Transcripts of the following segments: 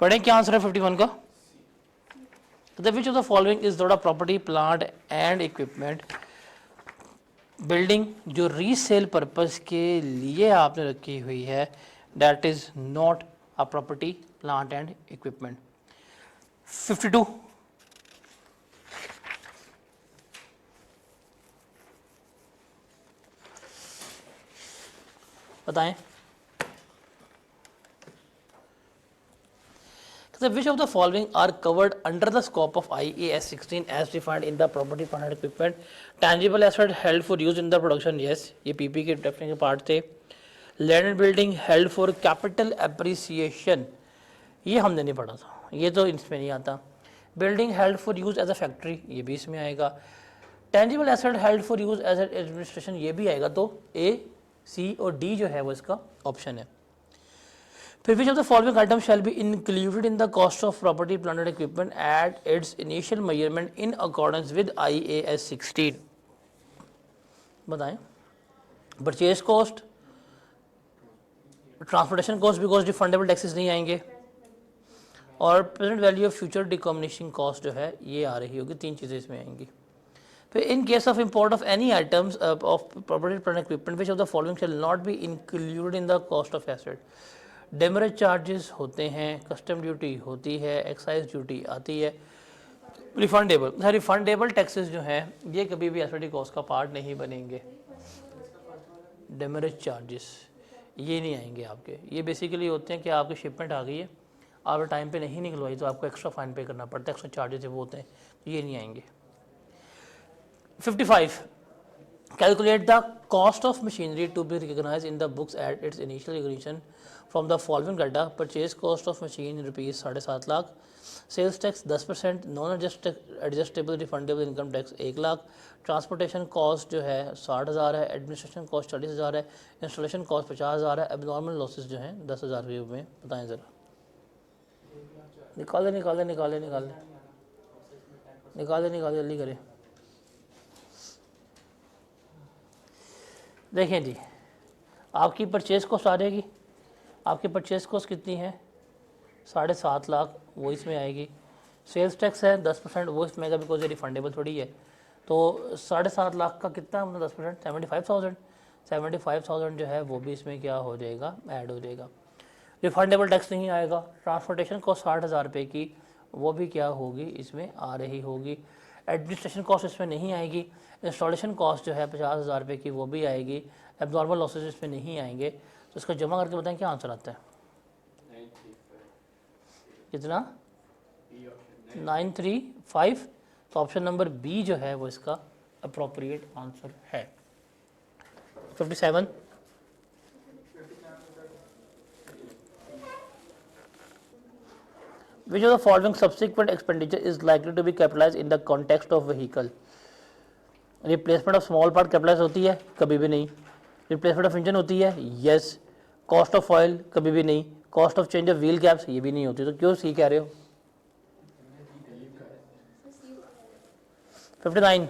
पढ़ें क्या आंसर है 51 का? तो which of the following is थोड़ा property plant and equipment building जो रीसेल पर्पस के लिए आपने रखी हुई है that is not a property plant and equipment. 52 बताएं. So which of the following are covered under the scope of IAS 16 as defined in the property plant and equipment? Tangible asset held for use in the production, yes, ये PP के definition के part थे. Land and building held for capital appreciation, ये हमने नहीं पढ़ा था, ये तो इसमें नहीं आता. Building held for use as a factory, ये भी इसमें आएगा. Tangible asset held for use as an administration, ये भी आएगा. तो A, C और D जो है वो इसका ऑप्शन है. फिर which of the following items shall be included in the cost of property plant and equipment at its initial measurement in accordance with IAS 16? बताएं. Purchase cost, transportation cost because refundable taxes नहीं आएंगे, और present value of future decommissioning cost जो है ये आ रही होगी. तीन चीज़ें इसमें आएंगी. फिर in case of import of any items of property plant equipment which of the following shall not be included in the cost of asset. Demurrage charges होते हैं, कस्टम ड्यूटी होती है, एक्साइज ड्यूटी आती है, रिफंडेबल टैक्सेस जो हैं ये कभी भी एसेट कॉस्ट का पार्ट नहीं बनेंगे. डेमरेज चार्जेस ये नहीं आएंगे आपके. ये बेसिकली होते हैं कि आपकी शिपमेंट आ गई है, आप टाइम पे नहीं निकलवाई तो आपको एक्स्ट्रा फाइन पे करना पड़ता है, एक्स्ट्रा चार्जेस वो होते हैं, तो ये नहीं आएंगे. 55 calculate the cost of machinery to be recognized in the books at its initial recognition from the following data. Purchase cost of machine rupees 7.5 lakh, sales tax 10%, non adjustable refundable income tax 1 lakh, transportation cost जो है 60,000 है, administration cost 40,000 है, installation cost 50,000 है, abnormal losses जो हैं 10,000 के में. बताएं ज़रा. निकाले जल्दी करें. देखें जी, आपकी परचेज़ कॉस्ट आ जाएगी. आपकी परचेज़ कॉस्ट कितनी है? 7.5 लाख, वो इसमें आएगी. सेल्स टैक्स है 10%, वो इसमें आएगा बिकॉज ये रिफंडेबल थोड़ी है. तो 7.5 लाख का कितना मतलब 10%? 75,000. 75,000 जो है वो भी इसमें क्या हो जाएगा? ऐड हो जाएगा. रिफंडेबल टैक्स नहीं आएगा. ट्रांसपोर्टेशन कॉस्ट 60,000 रुपये की वो भी क्या होगी? इसमें आ रही होगी. एडमिनिस्ट्रेशन कॉस्ट इसमें नहीं आएगी. इंस्टॉलेशन कॉस्ट जो है 50,000 रुपये की वो भी आएगी. एब्नॉर्मल लॉसेस इसमें नहीं आएंगे. तो इसका जमा करके बताएं क्या आंसर आता है? कितना? 935. तो ऑप्शन नंबर बी जो है वो इसका अप्रोप्रिएट आंसर है. 57 which of the following subsequent expenditure is likely to be capitalized in the context of vehicle? Replacement of small part capitalise होती है? कभी भी नहीं. रिप्लेसमेंट ऑफ इंजन होती है? यस. Cost of oil? कभी भी नहीं. Cost of change of wheel caps? ये भी नहीं होती. तो क्यों सी कह रहे हो? 59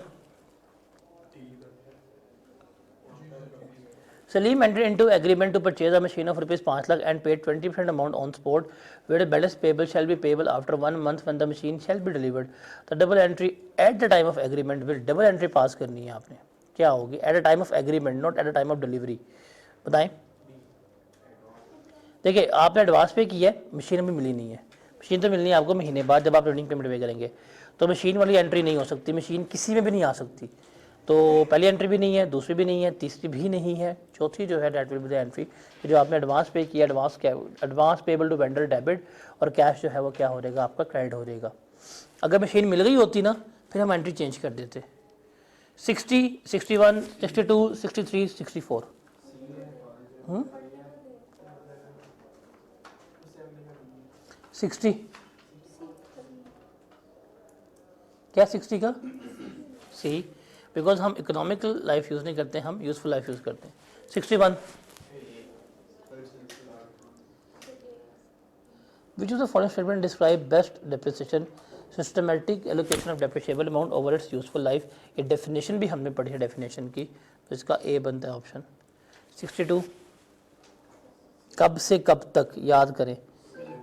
Salim entered into agreement to purchase a machine of rupees 5 lakh and paid 20% amount on spot, where the balance payable shall be payable after 1 month when the machine shall be delivered. The double entry at the time of agreement will double entry पास करनी है आपने. क्या होगी? At the time of agreement, not at the time of delivery. बताएं. देखिए आपने advance pay किया है, मशीन अभी मिली नहीं है. मशीन तो मिलनी है आपको महीने बाद जब आप रनिंग पेमेंट पे करेंगे. तो मशीन वाली एंट्री नहीं हो सकती. मशीन किसी में भी नहीं आ सकती. तो पहली एंट्री भी नहीं है, दूसरी भी नहीं है, तीसरी भी नहीं है, चौथी जो है that will be the entry जो आपने एडवांस पे किया. Advance payable to vendor debit, और कैश जो है वो क्या हो जाएगा? आपका क्रेडिट हो जाएगा. अगर मशीन मिल गई होती ना फिर हम एंट्री चेंज कर देते. 60, 61, 62, 63, 64. 60 क्या 60 का? सी, बिकॉज हम इकोनॉमिकल लाइफ यूज़ नहीं करते, हम यूज़फुल लाइफ यूज़ करते हैं. 61 विच of the following statement describe best depreciation systematic allocation of depreciable amount over it's useful life. ये डेफिनेशन भी हमने पढ़ी है डेफिनेशन की, तो इसका ए बनता है ऑप्शन. 62 कब से कब तक याद करें.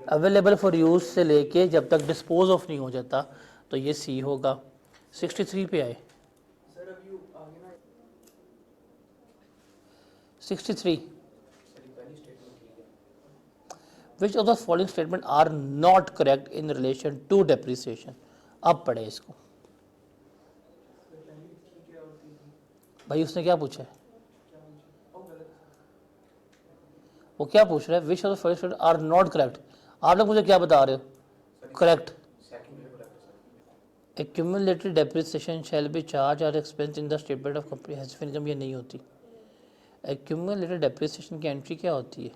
अवेलेबल फॉर यूज से लेके जब तक डिस्पोज ऑफ नहीं हो जाता, तो ये सी होगा। 63 पे आए। 63 which of the following statement are not correct in relation to depreciation. अब पढ़े इसको भाई, उसने क्या पूछा है, वो क्या पूछ रहा है, which of the following statement are not correct. आप लोग मुझे क्या बता रहे हो, correct. Accumulated depreciation shall be charged or expense in the statement of comprehensive income, ये नहीं होती। Accumulated depreciation की एंट्री क्या होती है,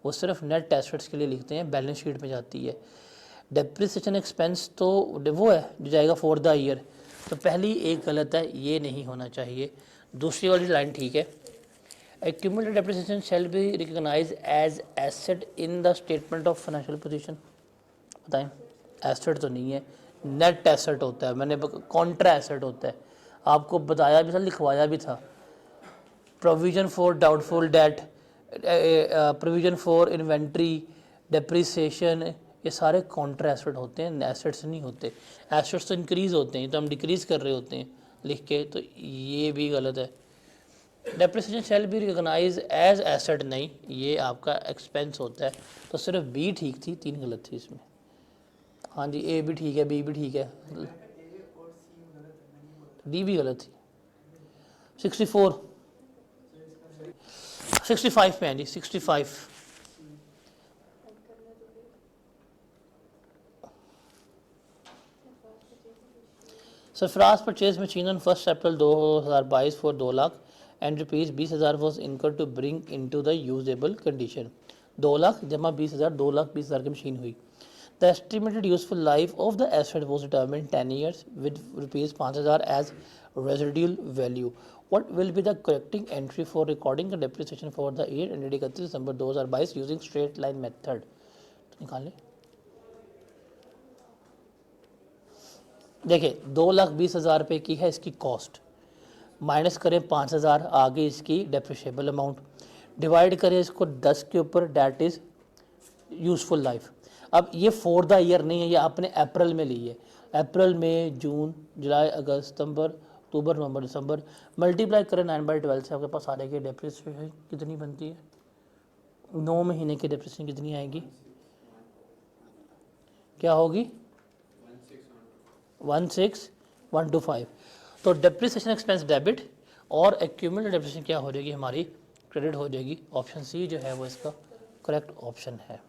वो सिर्फ नेट एसेट्स के लिए लिखते हैं, बैलेंस शीट में जाती है। डेप्रिसिएशन एक्सपेंस तो वो है जो जाएगा फॉर द ईयर। तो पहली एक गलत है, ये नहीं होना चाहिए। दूसरी वाली लाइन ठीक है, Accumulated depreciation shall be recognized as asset in the statement of financial position। बताएं, एसेट तो नहीं है, नेट एसेट होता है, मैंने कॉन्ट्रा एसेट होता है, आपको बताया भी था, लिखवाया भी था। Provision for doubtful debt, provision for inventory, depreciation, ये सारे कॉन्ट्रा एसेट होते हैं, एसेट्स नहीं होते। एसेट्स तो इंक्रीज होते हैं, तो हम डिक्रीज कर रहे होते हैं लिख के, तो ये भी गलत है। Depreciation shall be recognise as asset, नहीं, ये आपका एक्सपेंस होता है। तो सिर्फ बी ठीक थी, 3 गलत थी इसमें। हाँ जी, ए भी ठीक है, बी भी ठीक है, डी भी गलत थी। 64 65 पे हैं जी, 65। Sarfaraz purchase machine on 1 April 2022 for 2 lakh and rupees 20,000 was incurred to bring into the usable condition. 2 lakh जमा 20,000, 2,20,000 की मशीन हुई। The estimated useful life of the asset was determined 10 years with rupees 5,000 as residual value. What will be the correcting entry for recording the depreciation for the year ended 31 December 2022 using straight line method? तो निकालें। देखिए, 2,20,000 रुपये की है इसकी cost, minus करें 5,000, आगे इसकी डेप्रिशिएबल अमाउंट, डिवाइड करें इसको 10 के ऊपर, डैट इज़ यूज़फुल लाइफ। अब ये फॉर द ईयर नहीं है, ये आपने अप्रैल में ली है। अप्रैल, मई, जून, जुलाई, अगस्त, सितंबर, अक्टूबर, नवंबर, दिसंबर, मल्टीप्लाई करें 9/12 से, आपके पास आ रही है डेप्रिसिएशन कितनी बनती है, 9 महीने की डेप्रिसिएशन कितनी आएगी, क्या होगी, 16,125। तो डेप्रिसिएशन एक्सपेंस डेबिट और एक्यूमुलेटेड डेप्रिसिएशन क्या हो जाएगी हमारी, क्रेडिट हो जाएगी। ऑप्शन सी जो है वो इसका करेक्ट ऑप्शन है।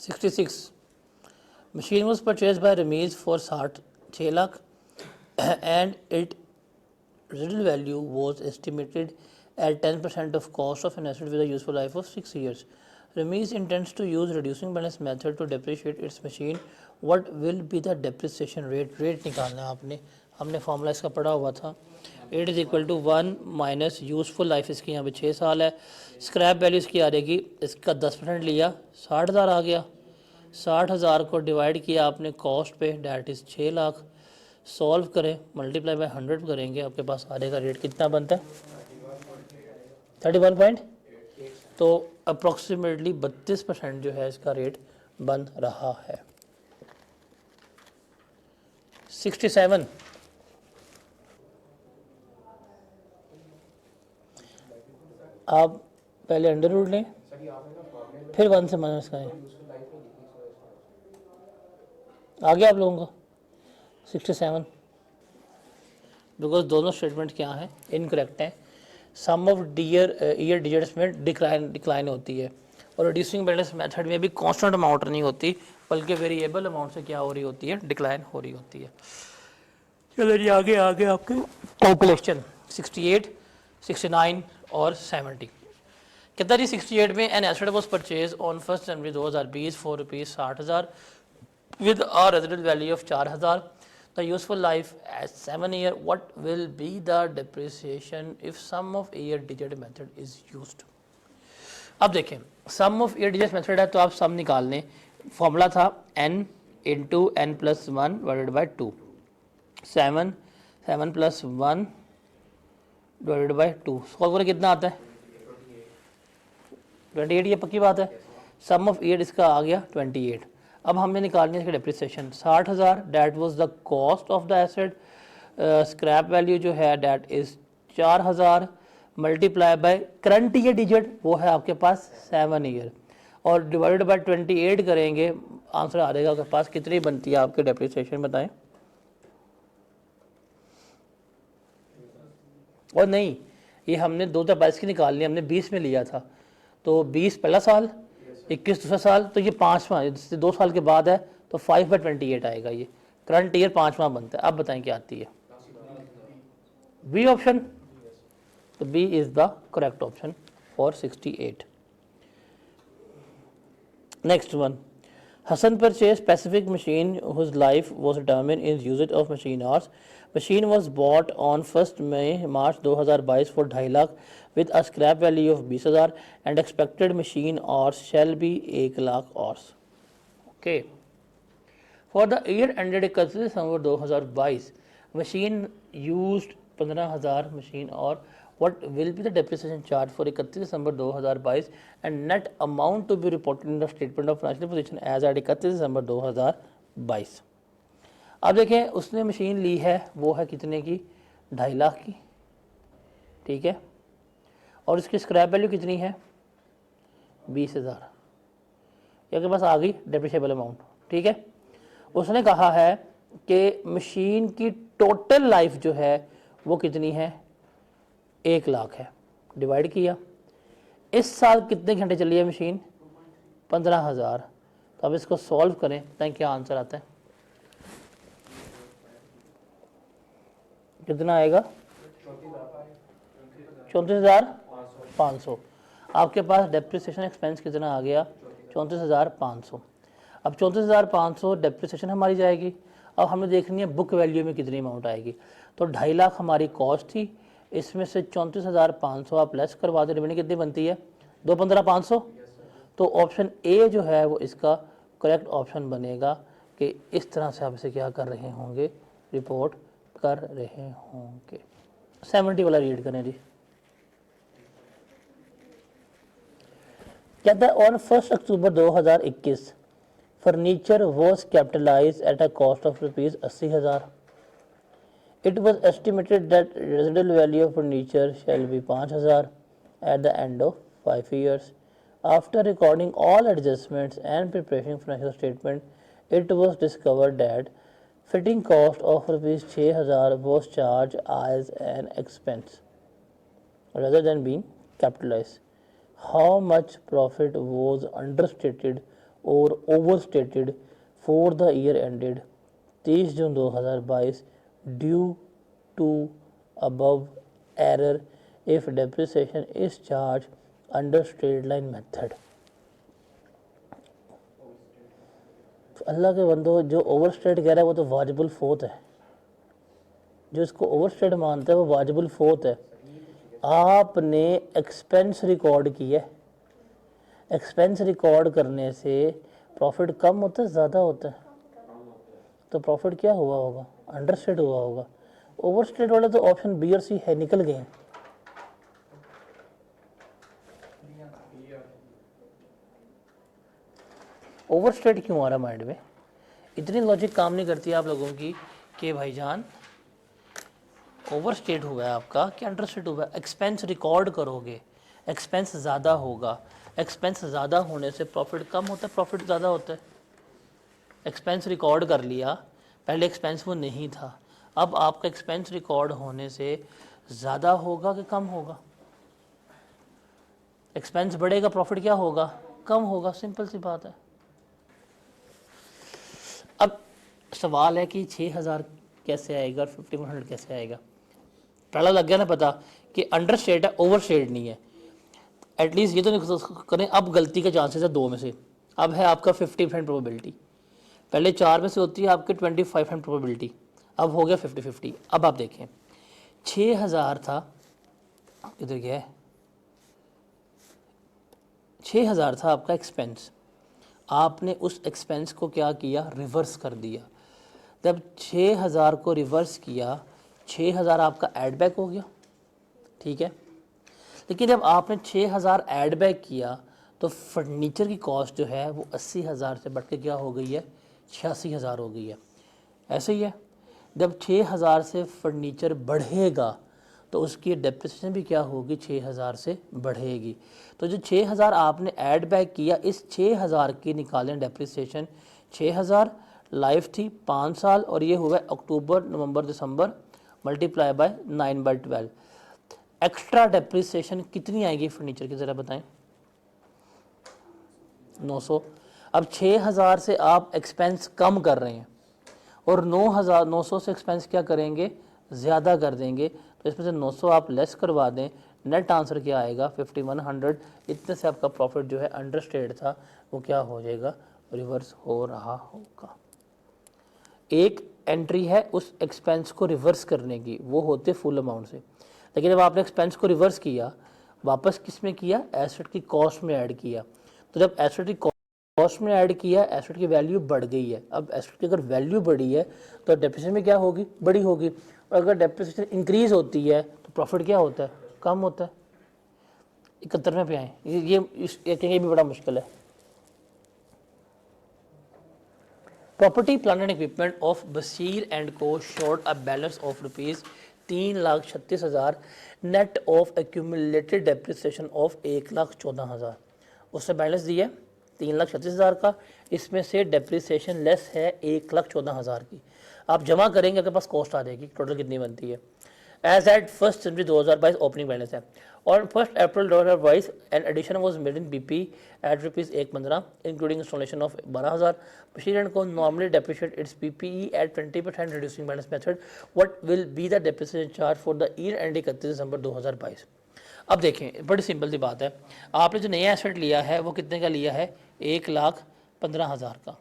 66 machine was purchased by Ramesh for 6 lakh and its residual value was estimated at 10% of cost of an asset with a useful life of 6 years. Ramesh intends to use reducing balance method to depreciate its machine. What will be the depreciation rate? Rate निकालना है आपने, हमने formula इसका पढ़ा हुआ था। 8 is equal to 1 minus useful life, इसकी यहाँ पे 6 साल है। स्क्रैप वैल्यू इसकी आ रहेगी, इसका 10% लिया, 60,000 आ गया। 60,000 को डिवाइड किया आपने कॉस्ट पे, डैट इज़ 6 लाख। सॉल्व करें, मल्टीप्लाई बाय 100 करेंगे, आपके पास आने का रेट कितना बनता है, 31 पॉइंट। तो अप्रॉक्सीमेटली 32% जो है इसका रेट बन रहा है। 67 आप पहले अंडर रूट लें, फिर 1 से माइनस करें, आ गया आप लोगों का 67, बिकॉज दोनों स्टेटमेंट क्या हैं, इनकरेक्ट हैं। सम ऑफ ईयर डिजिट्स में डिक्लाइन होती है, और रिड्यूसिंग बैलेंस मेथड में भी कांस्टेंट अमाउंट नहीं होती, बल्कि वेरिएबल अमाउंट से क्या हो रही होती है, डिक्लाइन हो रही होती है। चलो जी, आगे आपके कैलकुलेशन 68, 69 और 70। कहता जी 68 में an asset was purchase on 1 जनवरी 2020 for rupees 60,000 with a residual value of 4,000. The useful life as 7 year. What will be the depreciation if sum of year digit method is used? अब देखें, sum of year digit method है तो आप सम निकाल लें। Formula था n into n plus 1 divided by 2, 7 plus 1 divided by 2, solve करें कितना आता है, 28। ये पक्की बात है। सम ऑफ ईयर इसका आ गया 28। अब हमें निकालनी है इसका depreciation 60,000, that was the cost of the asset. Scrap value जो है that is 4,000 multiply by current year digit वो है आपके पास 7 ईयर और डिवाइडेड बाय 28 करेंगे, आंसर आ जाएगा आपके पास कितनी बनती है आपकी डेप्रिसिएशन बताएं। और नहीं, ये हमने 2022 की निकालनी, हमने 20 में लिया था, तो 20 पहला साल, 21 दूसरा साल, तो ये 5वां, जैसे 2 साल के बाद है तो 5/28 आएगा, ये करंट ईयर 5वां बनता है। अब बताएं क्या आती है, बी ऑप्शन, तो B is the correct option for 68। Next one, Hassan purchased specific machine whose life was determined in usage of machine hours. Machine was bought on 1st March 2022 for 2.5 lakh with a scrap value of 20,000 and expected machine hours shall be 1 lakh hours. Okay. For the year ended 31 December 2022, machine used 15,000 machine hour. What will be the depreciation charge for 31 December 2022 and net amount to be reported in the statement of financial position as at 31 December 2022। अब देखें उसने machine ली है वो है कितने की, 2.5 लाख की, ठीक है, और इसकी स्क्रैप वैल्यू कितनी है 20,000, ये के पास आ गई डेप्रिशिएबल अमाउंट, ठीक है। उसने कहा है कि मशीन की टोटल लाइफ जो है वो कितनी है 1 लाख है, डिवाइड किया, इस साल कितने घंटे चली है मशीन 15,000, तो अब इसको सॉल्व करें ताकि क्या आंसर आता है, कितना आएगा 34,500। आपके पास डेप्रिसिएशन एक्सपेंस कितना आ गया 34,500। अब 34,500 डेप्रिसिएशन हमारी जाएगी, अब हमें देखनी है बुक वैल्यू में कितनी अमाउंट आएगी, तो 2.5 लाख हमारी कॉस्ट थी, इसमें से 34,500 आप प्लस करवा दे, रिमेनिंग कितनी बनती है 2,15,500। तो ऑप्शन ए जो है वो इसका करेक्ट ऑप्शन बनेगा कि इस तरह से आप इसे क्या कर रहे होंगे, रिपोर्ट कर रहे होंगे। 70 वाला रीड करें जी। कहता है on 1 October 2021 furniture was capitalise at a cost of ₹80,000। It was estimated that residual value of furniture shall be 5,000 at the end of 5 years. After recording all adjustments and preparing financial statement, it was discovered that fitting cost of ₹6,000 was charged as an expense rather than being capitalized. How much profit was understated or overstated for the year ended 30 June 2022 due to above error if depreciation is charged under straight line method। अल्लाह के बंदो, जो over state कह रहा है वो तो वाजिबुल फोत है, जो इसको ओवर स्टेट मानता है वो वाजिबुल फोत है। आपने एक्सपेंस रिकॉर्ड किया, एक्सपेंस रिकॉर्ड करने से प्रॉफिट कम होता है ज़्यादा होता है, तो प्रॉफिट क्या हुआ होगा अंडर स्टेट हुआ होगा। ओवर स्टेट वाले तो ऑप्शन बी और सी है, निकल गए। ओवर स्टेट क्यों आ रहा माइंड में, इतनी लॉजिक काम नहीं करती आप लोगों की कि भाईजान ओवर स्टेट हुआ है आपका कि अंडर स्टेट हुआ है। एक्सपेंस रिकॉर्ड करोगे एक्सपेंस ज़्यादा होगा, एक्सपेंस ज़्यादा होने से प्रॉफिट कम होता है, प्रॉफिट ज़्यादा होता है। एक्सपेंस रिकॉर्ड कर लिया, पहले एक्सपेंस वो नहीं था, अब आपका एक्सपेंस रिकॉर्ड होने से ज़्यादा होगा कि कम होगा, एक्सपेंस बढ़ेगा प्रॉफिट क्या होगा कम होगा, सिंपल सी बात है। अब सवाल है कि 6,000 कैसे आएगा और 5100 कैसे आएगा। पहला लग गया ना पता कि अंडर स्टेट है ओवर स्टेट नहीं है, एटलीस्ट ये तो नहीं करें। अब गलती के चांसेस है 2 में से, अब है आपका 50% प्रोबेबिलिटी, पहले 4 में से होती है आपके 25% प्रोबेबिलिटी, अब हो गया 50-50। अब आप देखें 6,000 था, किधर गया है, 6,000 था आपका एक्सपेंस, आपने उस एक्सपेंस को क्या किया रिवर्स कर दिया। जब 6,000 को रिवर्स किया 6,000 आपका ऐड बैक हो गया, ठीक है। लेकिन जब आपने 6,000 ऐड बैक किया तो फर्नीचर की कॉस्ट जो है वो 80,000 से बढ़ के क्या हो गई है, 86,000 हो गई है। ऐसे ही है, जब 6,000 से फर्नीचर बढ़ेगा तो उसकी डेप्रिसिएशन भी क्या होगी, 6,000 से बढ़ेगी। तो जो 6,000 आपने ऐड बैक किया, इस 6,000 की निकालें डेप्रिसिएशन। 6,000 लाइफ थी 5 साल और ये हुआ अक्टूबर नवंबर दिसंबर मल्टीप्लाई बाय 9/12। एक्स्ट्रा डेप्रिसिएशन कितनी आएगी फर्नीचर की, ज़रा बताएं। 900। अब 6,000 से आप एक्सपेंस कम कर रहे हैं और 9,900 से एक्सपेंस क्या करेंगे, ज़्यादा कर देंगे। तो इसमें से 900 आप लेस करवा दें, नेट आंसर क्या आएगा, 5100। इतने से आपका प्रॉफिट जो है अंडर स्टेट था वो क्या हो जाएगा, रिवर्स हो रहा होगा। एक एंट्री है उस एक्सपेंस को रिवर्स करने की, वो होते फुल अमाउंट से। लेकिन जब आपने एक्सपेंस को रिवर्स किया, वापस किस में किया, एसेट की कॉस्ट में ऐड किया। तो जब एसेट की कॉस्ट में ऐड किया, एसेट की वैल्यू बढ़ गई है। अब एसेट की अगर वैल्यू बढ़ी है तो डेप्रिसिएशन में क्या होगी, बड़ी होगी। और अगर डेप्रिसिएशन इंक्रीज होती है तो प्रॉफिट क्या होता है, कम होता है। 71वें पे आए, ये भी बड़ा मुश्किल है। Property plant and equipment of Bashir and co showed a balance of rupees 3,36,000 net of accumulated depreciation of 1,14,000। उससे बैलेंस दिया है 3,36,000 का, इसमें से डेप्रिसिएशन लेस है 1,14,000 की। आप जमा करेंगे, आपके पास कॉस्ट आ जाएगी, टोटल कितनी बनती है। As at 1 January 2022 opening balance है। और 1 April 2022 an addition was made in BP at ₹115 including installation of 12,000। Bashir and co normally depreciate its PPE at 20% reducing balance method. What will be the depreciation charge for the year end 31 December 2022। अब देखें, बड़ी simple सी बात है। आपने जो नया asset लिया है वो कितने का लिया है, 1,15,000 का।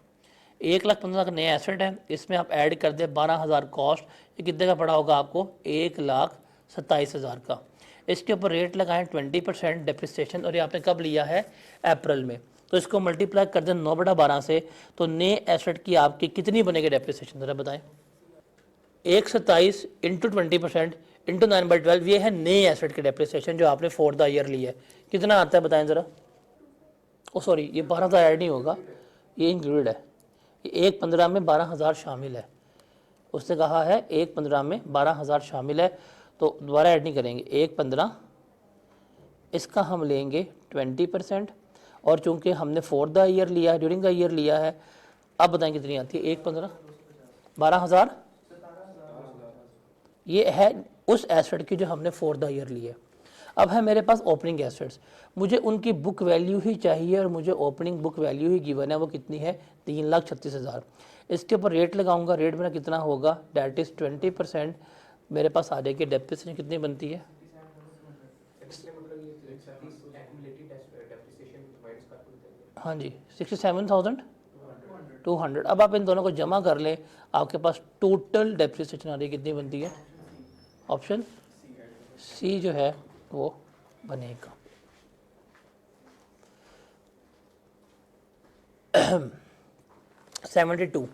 1,15,000 का नया एसेट है, इसमें आप ऐड कर दें 12,000 कॉस्ट, ये कितने का पड़ा होगा आपको, 1,27,000 का। इसके ऊपर रेट लगाएं 20% डेप्रिसिएशन, और ये आपने कब लिया है, अप्रैल में। तो इसको मल्टीप्लाई कर दें 9/12 से, तो नए एसेट की आपकी कितनी बनेगी डेप्रिसिएशन, ज़रा बताएं। 127 इंटू 20% इंटू 9/12, ये है नए एसेट की डेप्रिसिएशन जो आपने फॉर द ईयर लिया है। कितना आता है बताएं ज़रा। ओ सॉरी, ये 12,000 ऐड नहीं होगा, ये इंक्लूडेड है। 1/15 में 12,000 शामिल है। उसने कहा है 1/15 में 12,000 शामिल है, तो दोबारा ऐड नहीं करेंगे। 1/15 इसका हम लेंगे 20%, और चूंकि हमने फॉर द ईयर लिया है, ड्यूरिंग द ईयर लिया है। अब बताएं कितनी आती है, 1/15 12,000। ये है उस एसेट की जो हमने फॉर द ईयर लिया है। अब है मेरे पास ओपनिंग एसेट्स, मुझे उनकी बुक वैल्यू ही चाहिए और मुझे ओपनिंग बुक वैल्यू ही गिवन है, वो कितनी है, 3,36,000। इसके ऊपर रेट लगाऊंगा, रेट मेरा कितना होगा, डेट इज़ 20%। मेरे पास आ जाएगी डेप्रिसिएशन कितनी बनती है, हाँ जी 67,200। अब आप इन दोनों को जमा कर लें, आपके पास टोटल डेप्रिसिएशन आ रही है, कितनी बनती है, ऑप्शन सी जो है वो बनेगा। 72.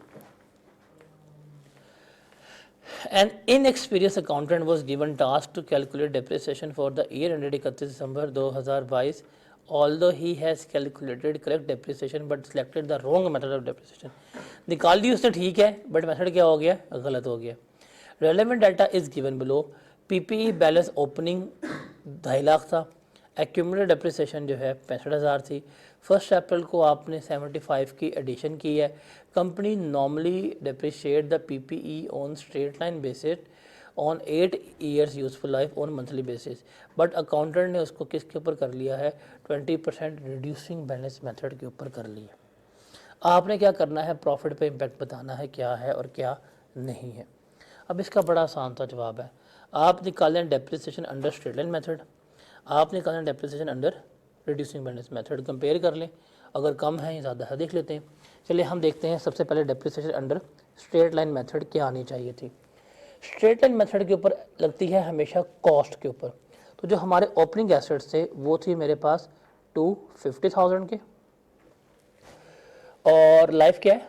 An inexperienced accountant was given task to calculate depreciation for the year ended 31 December 2022. Although he has calculated correct depreciation but selected the wrong method of depreciation. निकाल दी उसने, ठीक है, बट मेथड क्या हो गया, गलत हो गया। Relevant data is given below. PPE balance opening 2.5 lakh था, एक्यूमुलेटेड डेप्रिसिएशन जो है 65,000 थी। 1 अप्रैल को आपने 75 की एडिशन की है। Company normally depreciate the PPE on straight line basis on 8 years useful life on monthly basis, but accountant ने उसको किसके ऊपर कर लिया है, 20% रिड्यूसिंग बैलेंस मेथड के ऊपर कर लिया। आपने क्या करना है, प्रॉफिट पे इम्पैक्ट बताना है क्या है और क्या नहीं है। अब इसका बड़ा आसान सा जवाब है, आप निकालें depreciation under straight line method, आप निकालें depreciation under reducing balance method, compare कर लें, अगर कम है या ज़्यादा है देख लेते हैं। चलिए हम देखते हैं, सबसे पहले depreciation under straight line method क्या आनी चाहिए थी। स्ट्रेट लाइन मेथड के ऊपर लगती है हमेशा कॉस्ट के ऊपर। तो जो हमारे ओपनिंग एसेट्स थे वो थी मेरे पास 250,000 के, और लाइफ क्या है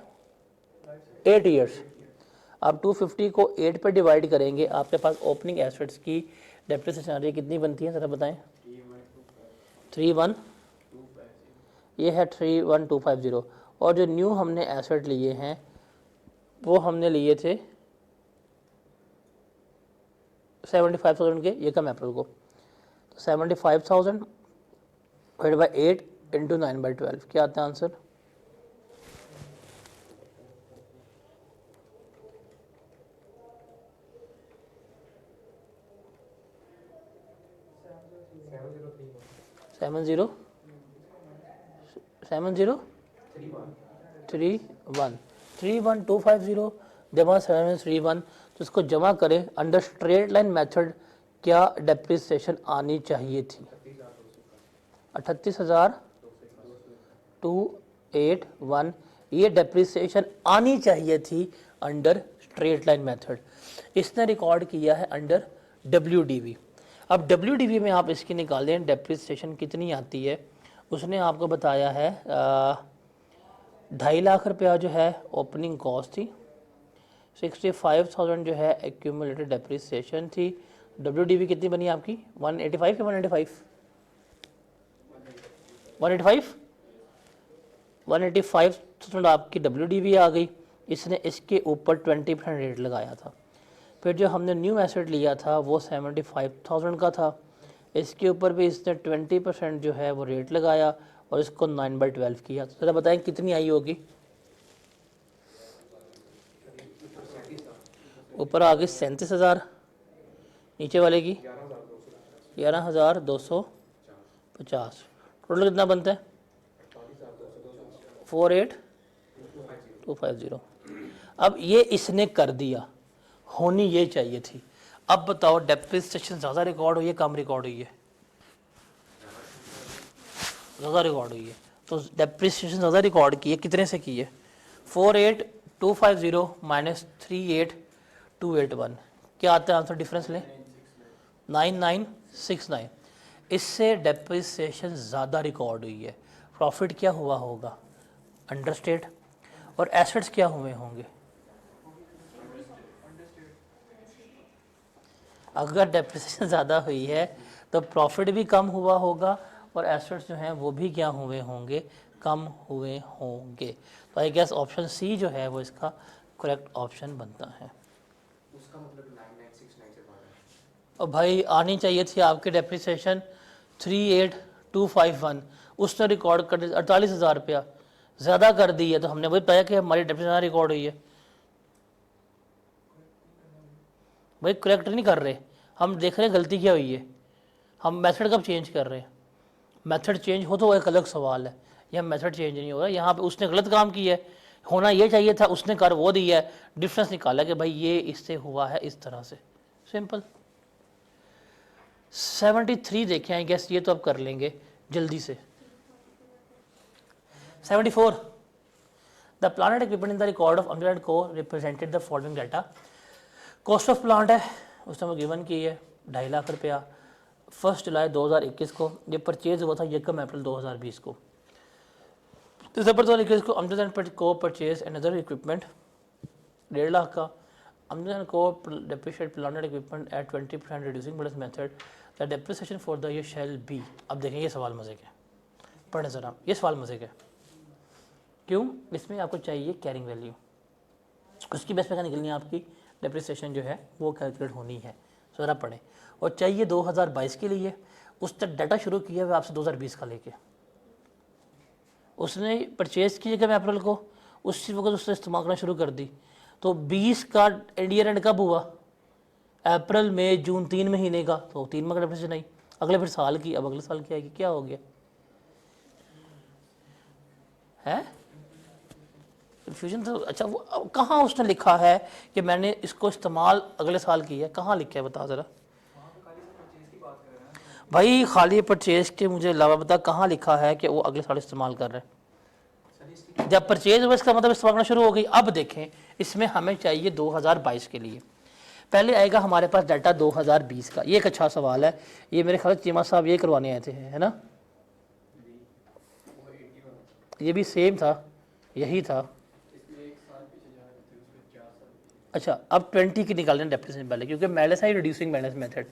8 ईयर्स। आप 250 को 8 पे डिवाइड करेंगे, आपके पास ओपनिंग एसेट्स की डेप्रिसिएशन आ रही है, कितनी बनती है ज़रा बताएं, 3,125 ये है 31250, और जो न्यू हमने एसेट लिए हैं वो हमने लिए थे 75,000 के, ये कम अप्रैल को, तो 75,000 डिवाइड बाई 8 इंटू 9/12, क्या आता है आंसर? सेवन जीरो 31250 जमा 731, तो इसको जमा करें अंडर स्ट्रेट लाइन मेथड, क्या डेप्रिसिएशन आनी चाहिए थी? 38,281, ये डेप्रिसिएशन आनी चाहिए थी अंडर स्ट्रेट लाइन मेथड। इसने रिकॉर्ड किया है अंडर WDV। अब WDV में आप इसकी निकालें डेप्रिसिएशन कितनी आती है। उसने आपको बताया है 2.5 लाख रुपया जो है ओपनिंग कॉस्ट थी, 65,000 जो है एक्यूमुलेटेड डेप्रिसिएशन थी। WDV कितनी बनी आपकी? 185 के 185 आपकी WDV आ गई। इसने इसके ऊपर 20% रेट लगाया था। फिर जो हमने न्यू एसेट लिया था वो 75,000 का था, इसके ऊपर भी इसने 20% जो है वो रेट लगाया और इसको 9/12 किया। तो ज़रा बताएं कितनी आई होगी? ऊपर आ गई 37,000, नीचे वाले की 11,250। टोटल कितना बनता है? 48,250। अब ये इसने कर दिया, होनी ये चाहिए थी। अब बताओ डेप्रिसिएशन ज़्यादा रिकॉर्ड हुई है कम रिकॉर्ड हुई है? ज़्यादा रिकॉर्ड हुई है। तो डेप्रिसिएशन ज़्यादा रिकॉर्ड की है, कितने से की है? 48,250 माइनस 38,281, क्या आता है आंसर? डिफरेंस लें 9969। इससे डेप्रिसिएशन ज़्यादा रिकॉर्ड हुई है। प्रॉफिट क्या हुआ होगा? अंडरस्टेट। और एसेट्स क्या हुए होंगे? अगर डेप्रिसिएशन ज़्यादा हुई है तो प्रॉफिट भी कम हुआ होगा और एसेट्स जो हैं वो भी क्या हुए होंगे? कम हुए होंगे। तो आई गेस ऑप्शन सी जो है वो इसका करेक्ट ऑप्शन बनता है। उसका मतलब 9969 से बाहर है। और भाई आनी चाहिए थी आपकी डेप्रिसिएशन 38,251, उसने रिकॉर्ड कर 48,000 रुपया ज़्यादा कर दी है। तो हमने वही बताया कि हमारी डेप्रिसिएशन रिकॉर्ड हुई है। भाई करेक्ट नहीं कर रहे, हम देख रहे हैं गलती क्या हुई है। हम मेथड कब चेंज कर रहे हैं? मेथड चेंज हो तो वो एक अलग सवाल है, यह मेथड चेंज नहीं हो रहा। यहाँ पे उसने गलत काम किया है, होना ये चाहिए था, उसने कर वो दिया है, डिफरेंस निकाला कि भाई ये इससे हुआ है इस तरह से, सिंपल। 73 देखें, आई गेस ये तो अब कर लेंगे जल्दी से। 74, the plant equipment in the record of अम्बेड co represented the following data. Cost of plant है, उसने वो गिवन की है 2.5 लाख रुपया। 1 जुलाई 2021 को ये परचेज हुआ था, 1 अप्रैल 2020 को। दिसंबर 2021 को अमजद को परचेज अनदर इक्विपमेंट 1.5 लाख का। अमजद को depreciate plant equipment at 20% reducing balance method, the depreciation for the year shall be. अब देखें ये सवाल मजे के, पढ़े ज़रा, ये सवाल मजे के। क्यों? इसमें आपको चाहिए कैरिंग वैल्यू, उसकी बेस पे क्या निकलनी है आपकी डेप्रिसिएशन जो है वो कैलकुलेट होनी है। ज़रा पढ़ें। और चाहिए 2022 के लिए, उस तक डाटा शुरू किया हुआ आपसे 2020 का लेके। उसने परचेज़ की जगह अप्रैल को, उसी वक्त उसने इस्तेमाल करना शुरू कर दी। तो 20 का ईयर एंड कब हुआ? अप्रैल मई जून, 3 महीने का, तो 3 महीने का डेप्रिसिएशन आई। अगले फिर साल की, अब अगले साल की आएगी। क्या हो गया है? कन्फ्यूजन तो अच्छा। वो कहाँ उसने लिखा है कि मैंने इसको इस्तेमाल अगले साल की है? कहाँ लिखा है बता ज़रा भाई, खाली परचेज के मुझे अलावा बता कहाँ लिखा है कि वो अगले साल इस्तेमाल कर रहे हैं। जब परचेज हुआ इसका मतलब इस्तेमाल करना शुरू हो गई। अब देखें इसमें हमें चाहिए 2022 के लिए। पहले आएगा हमारे पास डाटा 2020 का। ये एक अच्छा सवाल है, ये मेरे ख्याल चीमा साहब ये करवाने आए थे, है ना? ये भी सेम था, यही था। अच्छा, अब 20 की निकालने डेप्रिसिएशन पहले, क्योंकि मैलेस है रिड्यूसिंग बैलेंस मेथड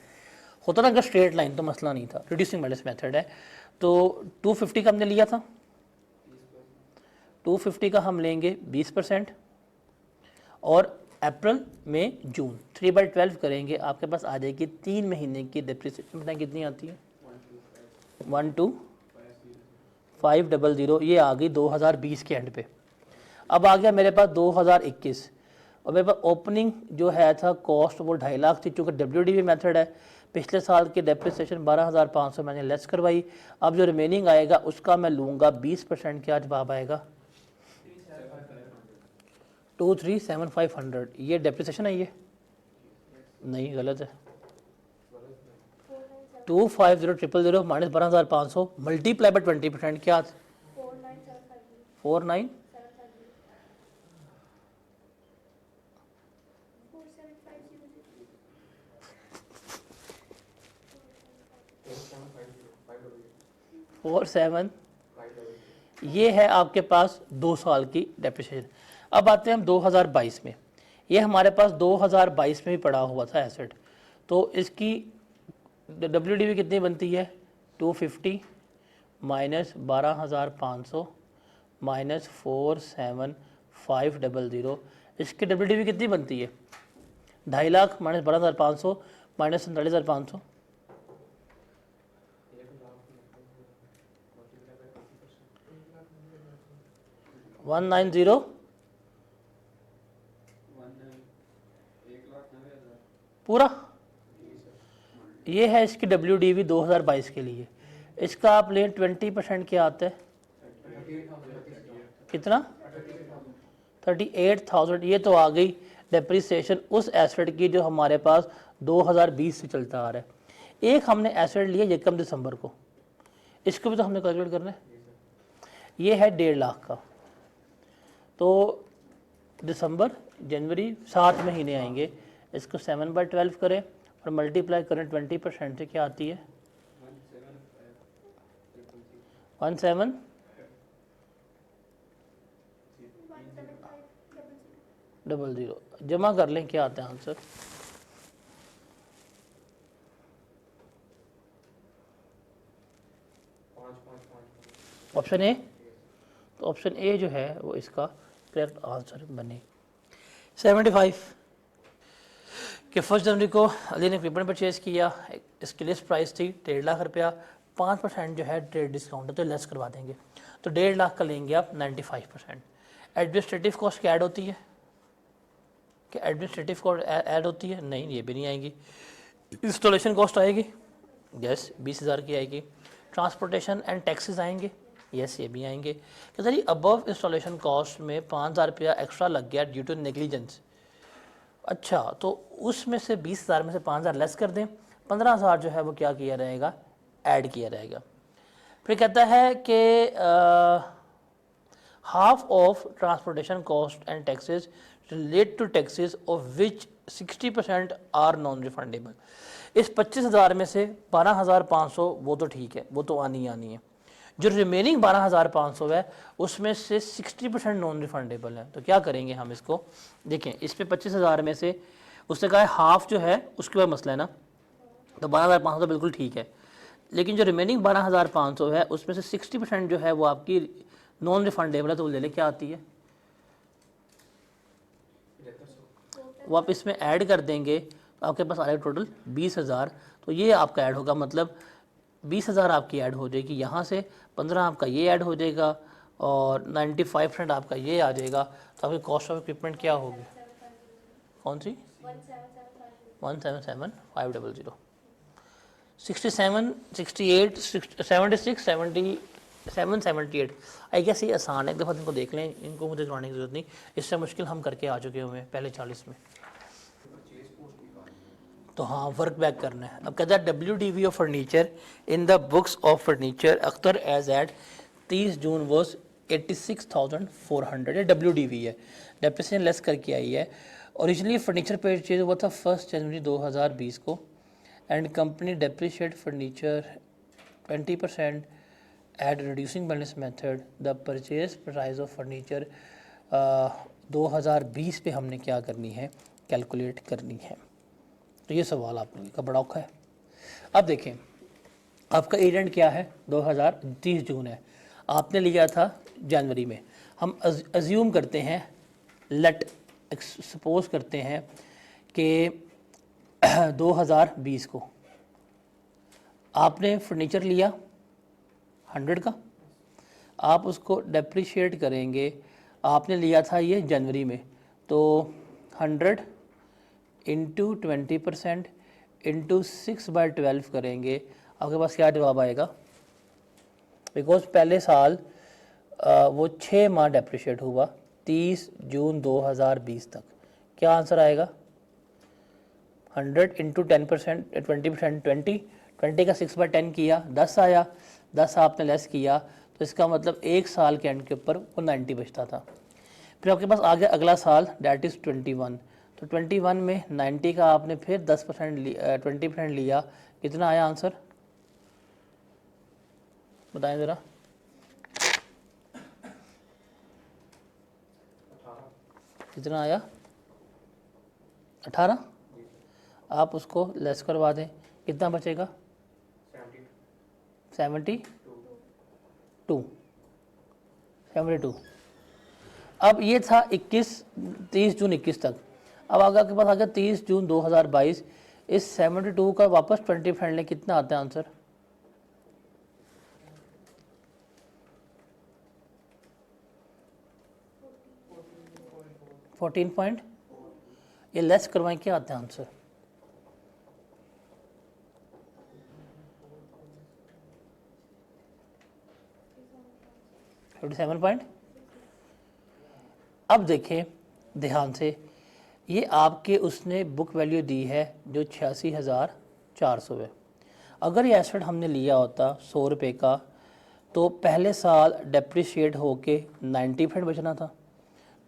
होता ना। अगर स्ट्रेट लाइन तो मसला नहीं था, रिड्यूसिंग बैलेंस मेथड है। तो 250 का हमने लिया था, 250 का हम लेंगे 20% और अप्रैल में जून 3/12 करेंगे, आपके पास आ जाएगी 3 महीने की डिप्रिसिएशन। बताएं कितनी आती है? 12500, ये आ गई 2020 के एंड पे। अब आ गया मेरे पास 2021 और मेरे पास ओपनिंग जो है था कॉस्ट वो 2.5 लाख थी, चूँकि WDV मेथड है। पिछले साल की डेप्रिसिएशन 12,500 मैंने लेस करवाई। अब जो रिमेनिंग आएगा उसका मैं लूँगा 20%। क्या जवाब आएगा? 237,500। ये डेप्रिसिएशन है, ये नहीं, गलत है। 250,000 माइनस 12,500 मल्टीप्लाई बाय 20%, क्या? 49 47, ये है आपके पास 2 साल की डेप्रिसिएशन। अब आते हैं हम 2022 में। ये हमारे पास 2022 में भी पड़ा हुआ था एसेट, तो इसकी WDV कितनी बनती है? 250 माइनस 12,500 माइनस 47,500। इसकी WDV कितनी बनती है? 2.5 लाख माइनस 12,500 माइनस 47,500, 190 पूरा। ये है इसकी WDV 2022 के लिए। इसका आप लें 20%, क्या आता है? कितना? 38,000। ये तो आ गई डेप्रिसिएशन उस एसेट की जो हमारे पास 2020 से चलता आ रहा है। एक हमने एसेट लिया 1 दिसंबर को, इसको भी तो हमने कैलकुलेट करना है। ये है 1.5 लाख का, तो दिसंबर जनवरी 7 महीने आएंगे। इसको 7/12 करें और मल्टीप्लाई करें 20% से, क्या आती है? 17,000। जमा कर लें, क्या आता है आंसर? Option A. तो ऑप्शन ए जो है वो इसका करेक्ट आंसर बने। 75 कि 1 जनवरी को अली ने इक्विपमेंट परचेज़ किया, इसकी लिस्ट प्राइस थी 1.5 लाख रुपया। 5% जो है ट्रेड डिस्काउंट है तो लेस करवा देंगे, तो 1.5 लाख का लेंगे आप 95%। एडमिनिस्ट्रेटिव कॉस्ट क्या ऐड होती है? क्या एडमिनिस्ट्रेटिव कॉस्ट ऐड होती है? नहीं, ये भी नहीं आएगी। इंस्टॉलेशन कॉस्ट आएगी, यस 20,000 की आएगी। ट्रांसपोर्टेशन एंड टैक्सेस आएंगे, यस ये भी आएंगे। कि सर अबव इंस्टॉलेशन कॉस्ट में 5,000 रुपया एक्स्ट्रा लग गया ड्यू टू नेग्लिजेंस। अच्छा, तो उसमें से 20,000 में से 5,000 लेस कर दें, 15,000 जो है वो क्या किया रहेगा? ऐड किया रहेगा। फिर कहता है कि half of transportation cost and taxes relate to taxes of which 60% are non refundable. इस 25,000 में से 12,500 वो तो ठीक है, वो तो आनी है। जो रिमेनिंग 12,500 है उसमें से 60% नॉन रिफंडेबल है। तो क्या करेंगे हम इसको? देखें, इस पे 25,000 में से उसने कहा है हाफ जो है उसके बाद मसला है ना, तो 12,500 तो बिल्कुल ठीक है, लेकिन जो रिमेनिंग 12,500 है उसमें से 60% जो है वो आपकी नॉन रिफंडेबल है, तो वो ले ले, क्या आती है? वो आप इसमें ऐड कर देंगे तो आपके पास आ जाएगा टोटल 20,000। तो ये आपका ऐड होगा, मतलब 20,000 आपकी ऐड हो जाएगी यहाँ से, 15 आपका ये ऐड हो जाएगा और 95% आपका ये आ जाएगा। तो आपकी कॉस्ट ऑफ इक्विपमेंट क्या होगी? कौन सी? 177,500। 67, 68, 76, 77, 78। आई गेस ये आसान है, एक दफ़ा इनको देख लें, इनको मुझे करवाने की ज़रूरत नहीं, इससे मुश्किल हम करके आ चुके हुए हैं पहले 40 में। तो हाँ, वर्क बैक करना है। अब कहता है WDV of furniture in the books of furniture Akhtar as at 30 June was 86,400। ये WDV है, डेप्रिसिएशन लेस करके आई है। ओरिजिनली फर्नीचर परचेज हुआ था 1 जनवरी 2020 को and company depreciate furniture 20% at reducing balance method. The purchase price of furniture 2020 पे हमने क्या करनी है? कैलकुलेट करनी है। तो ये सवाल आप लोगों का बड़ा औखा है। अब देखें, आपका एजेंट क्या है? 2030 जून है, आपने लिया था जनवरी में, हम अज्यूम करते हैं, लेट सपोज करते हैं कि 2020 को आपने फर्नीचर लिया 100 का, आप उसको डेप्रिशिएट करेंगे, आपने लिया था ये जनवरी में, तो 100 इंटू 20% इंटू 6/12 करेंगे, आपके पास क्या जवाब आएगा? बिकॉज पहले साल वो 6 माह डेप्रिशिएट हुआ 30 जून 2020 तक। क्या आंसर आएगा? 100 इंटू 10% 20% 20 का 6/10 किया 10 आया, 10 आपने लेस किया, तो इसका मतलब एक साल के एंड के ऊपर वो 90 बचता था। फिर आपके पास आ गया अगला साल, डैट इज़ 21। तो 21 में 90 का आपने फिर 20% लिया, कितना आया आंसर बताएं ज़रा? 18। कितना आया? 18। आप उसको लेस करवा दें, कितना बचेगा? 72। 72। अब ये था 30 जून 21 तक। अब आगे आपके पास आ गया 30 जून 2022। इस 72 का वापस 20% लें, कितना आता है आंसर? 14 पॉइंट। ये लेस करवाएं, क्या आता है आंसर? 57 पॉइंट। अब देखें ध्यान से, ये आपके उसने बुक वैल्यू दी है जो 86,400 है। अगर ये एसेट हमने लिया होता 100 रुपये का, तो पहले साल डेप्रिशिएट होके 90% बचना था,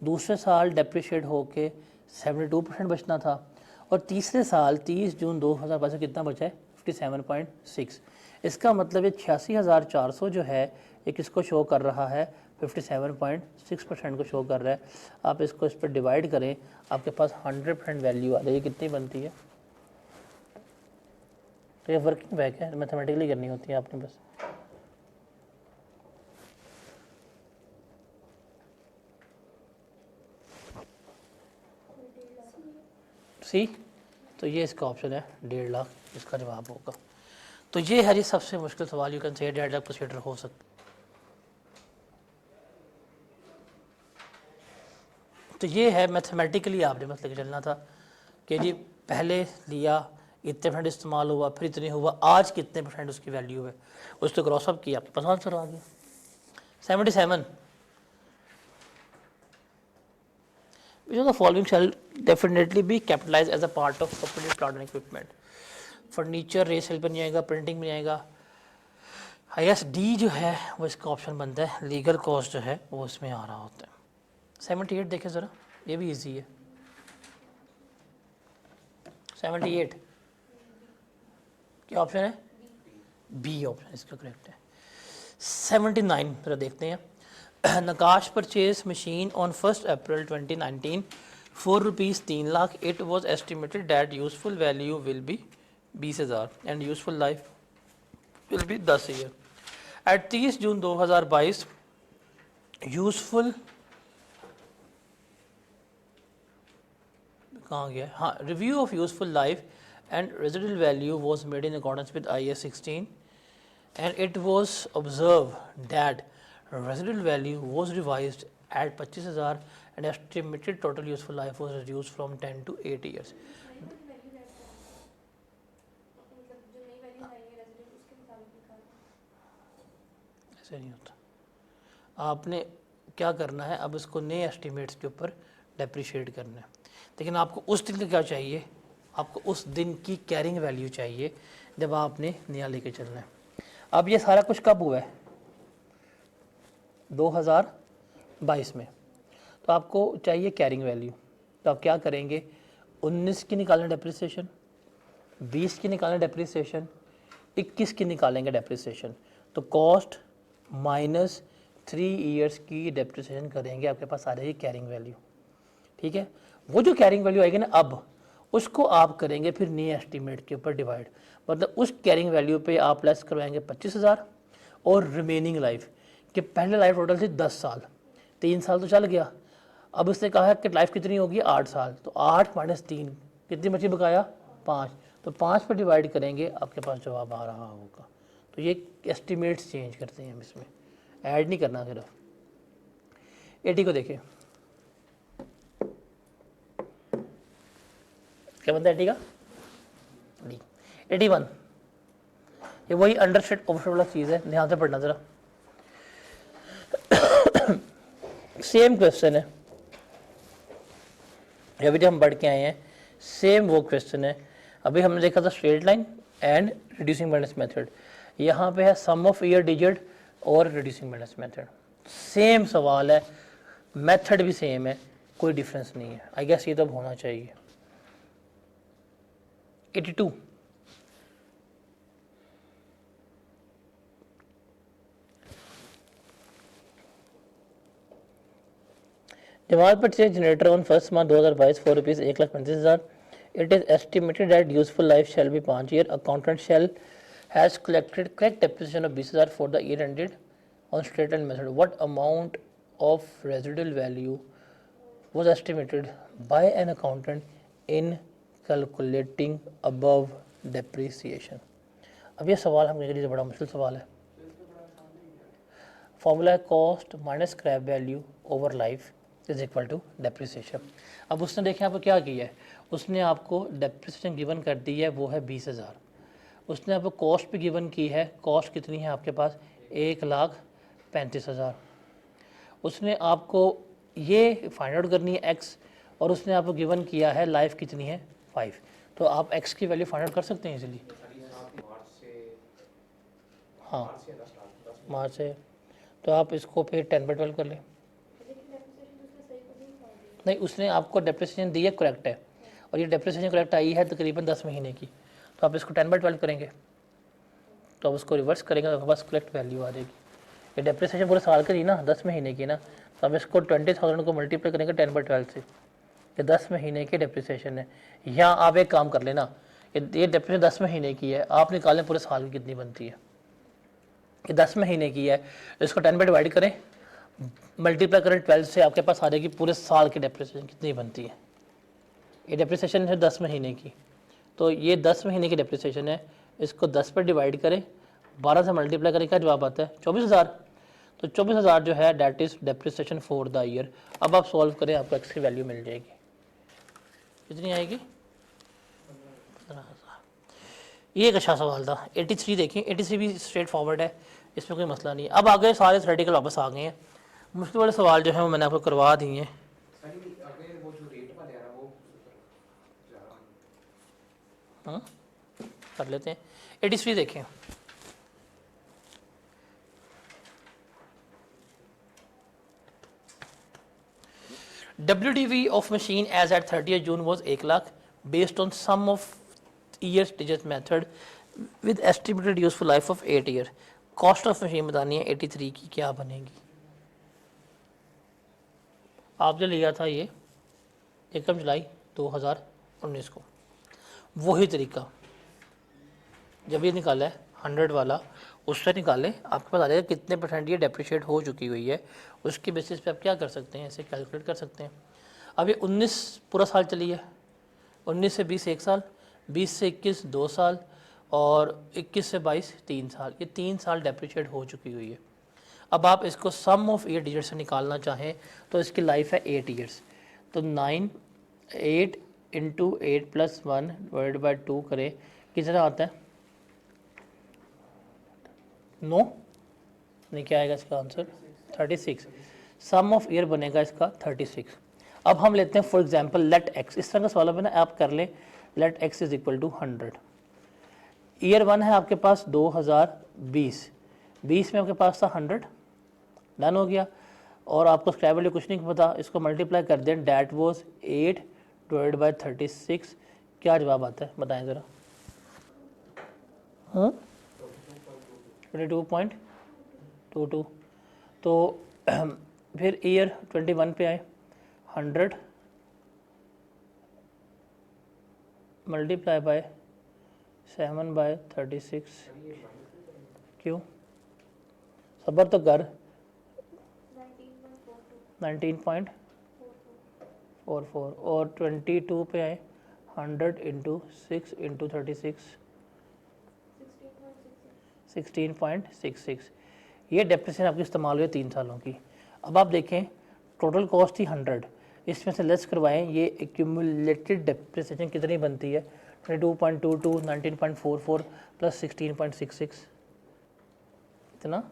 दूसरे साल डेप्रिशिएट होके 72% बचना था, और तीसरे साल 30 जून 2022 से कितना बचा है? 57.6। इसका मतलब ये 86,400 जो है ये किसको शो कर रहा है? 57.6% को शो कर रहा है। आप इसको इस पर डिवाइड करें, आपके पास 100% वैल्यू आ जाएगी। कितनी बनती है? तो ये वर्किंग बैक है, मैथमेटिकली करनी होती है आपने बस। सी, तो ये इसका ऑप्शन है 1.5 लाख, इसका जवाब होगा। तो ये है जी सबसे मुश्किल सवाल, you can say 1.5 lakh procedure हो सकता। तो ये है मैथमेटिकली आपने बस लेके चलना था कि जी पहले लिया इतने % इस्तेमाल हुआ, फिर इतने हुआ, आज कितने % उसकी वैल्यू है, उसको क्रॉस अप किया, आपके पास आंसर आ गया 77। Which of the following shall definitely be capitalized as a part of property, plant and equipment? Furniture resale पर नहीं आएगा, प्रिंटिंग में नहीं आएगा। आई एस डी जो है वो इसका ऑप्शन बनता है, लीगल कॉस्ट जो है वो इसमें आ रहा होता है। 78 देखें ज़रा, ये भी इजी है। 78 क्या ऑप्शन है? बी ऑप्शन इसका करेक्ट है। 79 ज़रा देखते हैं। Nakash purchase machine on 1 April 2019 for rupees 3 lakh. It was estimated that useful value will be 20,000 and useful life will be 10 year. At 30 June 2022 useful कहाँ गया? हाँ, review of useful life and residual value was made in accordance with IAS 16 and it was observed that residual value was revised at 25,000 and estimated total useful life was reduced from 10 to 8 years. ऐसे नहीं होता, आपने क्या करना है, अब इसको नए एस्टिमेट्स के ऊपर डेप्रिशिएट करना है। लेकिन आपको उस दिन का क्या चाहिए? आपको उस दिन की कैरिंग वैल्यू चाहिए जब आपने नया लेके चलना है। अब ये सारा कुछ कब हुआ है? 2022 में। तो आपको चाहिए कैरिंग वैल्यू, तो आप क्या करेंगे? 19 की निकालें डेप्रिसिएशन, 20 की निकालें डेप्रिसिएशन, 21 की निकालेंगे डेप्रिसिएशन, तो कॉस्ट माइनस 3 ईयर्स की डेप्रिसिएशन करेंगे, आपके पास आ जाएगी कैरिंग वैल्यू। ठीक है, वो जो कैरिंग वैल्यू आएगी ना, अब उसको आप करेंगे फिर नए एस्टीमेट के ऊपर डिवाइड, मतलब उस कैरिंग वैल्यू पे आप लेस करवाएंगे 25,000 और रिमेनिंग लाइफ, कि पहले लाइफ टोटल थी 10 साल, 3 साल तो चल गया, अब इसने कहा है कि लाइफ कितनी होगी 8 साल, तो 8 माइनस 3 कितनी बची बकाया 5, तो 5 पर डिवाइड करेंगे आपके पास जवाब आ रहा होगा। तो ये एस्टिमेट्स चेंज करते हैं हम, इसमें ऐड नहीं करना सिर्फ। 80 को देखिए, क्या बनता है 80 का डी। 81 ये वही अंडरस्टेड ओवरस्टेड वाला चीज़ है, ध्यान से पढ़ना ज़रा। सेम क्वेश्चन है, अभी जो हम बढ़ के आए हैं सेम वो क्वेश्चन है। अभी हमने देखा था straight line and reducing balance method, यहाँ पे है सम ऑफ ईयर डिजिट और रिड्यूसिंग बैलेंस मेथड। सेम सवाल है, मेथड भी सेम है, कोई डिफरेंस नहीं है। आई गेस ये तो होना चाहिए। 82 demand purchase generator on 1 March 2022 4 rupees 1,35,000। It is estimated that useful life shall be 5 year. Accountant shell has collected correct depreciation of 20,000 for the year ended on straight line method. What amount of residual value was estimated by an accountant in calculating above depreciation। अब ये सवाल हम कहेंगे बड़ा मुश्किल सवाल है। Formula है cost minus scrap value over life is equal to depreciation. अब उसने देखें आपको क्या किया है, उसने आपको डेप्रिसिएशन गिवन कर दी है, वो है 20,000। उसने आपको कॉस्ट भी गिवन की है, कॉस्ट कितनी है आपके पास 1,35,000। उसने आपको ये फाइंड आउट करनी है एक्स, और उसने आपको गिवन किया है लाइफ कितनी है 5। तो आप एक्स की वैल्यू फाइंड आउट कर सकते हैं इजीली। हाँ मार्च से, तो आप इसको फिर 10/12 कर लें। नहीं, उसने आपको डेप्रिसिएशन दी है करेक्ट है, और ये डेप्रिसिएशन करेक्ट आई है तकरीबन 10 महीने की, तो आप इसको 10/12 करेंगे, तो आप उसको रिवर्स करेंगे तो आपके पास करेक्ट वैल्यू आ जाएगी। ये डेप्रिसिएशन पूरे साल की थी ना, 10 महीने की ना, तो अब इसको 20,000 को मल्टीप्लाई करेंगे 10/12 से। ये 10 महीने की डेप्रिसिएशन है। यहाँ आप एक काम कर लेना, ये डेप्रिसिएशन 10 महीने की है, आप निकालें पूरे साल की कितनी बनती है। ये 10 महीने की है, इसको 10 पर डिवाइड करें, मल्टीप्लाई करें 12 से, आपके पास आ जाएगी पूरे साल की डेप्रिसिएशन कितनी बनती है। ये डेप्रिसिएशन है 10 महीने की, तो ये 10 महीने की डेप्रिसिएशन है, इसको 10 पर डिवाइड करें, 12 से मल्टीप्लाई करें, क्या जवाब आता है 24,000। तो 24,000 जो है that is depreciation for the year. अब आप सॉल्व करें, आपको एक्स की वैल्यू मिल जाएगी, कितनी आएगी 15,000। ये एक अच्छा सवाल था। 83 देखें, 83 भी स्ट्रेट फॉरवर्ड है, इसमें कोई मसला नहीं है। अब आगे सारे थ्योरेटिकल वापस आ गए हैं, मुश्किल वाले सवाल जो है वो मैंने आपको करवा दिए हैं। हाँ कर लेते हैं। 83 देखें, WDV of machine as at 30th June was 1 lakh based on sum of years digit method with estimated useful life of 8 year। Cost of machine बतानी है 83 की क्या बनेगी। आपने लिया था ये 1 जुलाई 2019 को, वही तरीका जब ये निकाला है 100 वाला, उससे निकालें, आपके पास आ जाएगा कितने परसेंट ये डेप्रिशिएट हो चुकी हुई है। उसकी बेसिस पे आप क्या कर सकते हैं, इसे कैलकुलेट कर सकते हैं। अब ये 19 पूरा साल चली है, 19 से 20 1 साल, 20 से 21 2 साल, और 21 से 22 3 साल, ये 3 साल डेप्रिशिएट हो चुकी हुई है। अब आप इसको सम ऑफ ईयर डिजिट से निकालना चाहें तो इसकी लाइफ है 8 ईयर्स, तो 8 × 8 + 1 / 2 करें, कितना आता है 9 नहीं, क्या आएगा इसका आंसर 36। सम ऑफ ईयर बनेगा इसका 36। अब हम लेते हैं फॉर एग्जांपल लेट एक्स, इस तरह का सवाल बना आप कर लें, let X is equal to 100। Year 1 है आपके पास 2020, 20 में आपके पास था 100, डन हो गया, और आपको स्क्रैप वैल्यू कुछ नहीं पता, इसको मल्टीप्लाई कर दें, डैट वॉज 8 / 36, क्या जवाब आता है बताएं ज़रा। 22.22। तो फिर ईयर 21 पे आए, 100 मल्टीप्लाई बाय 7/36, क्यों सबर तो कर 19.44 और 22 पे आए 100 इंटू 6 इंटू 36 16.66। ये डेप्रिसिएशन आपकी इस्तेमाल हुई 3 सालों की। अब आप देखें टोटल कॉस्ट थी 100, इसमें से लेस करवाएं, ये एक्यूमुलेटेड डेप्रिसिएशन कितनी बनती है 22.22 19.44 प्लस 16.66 इतना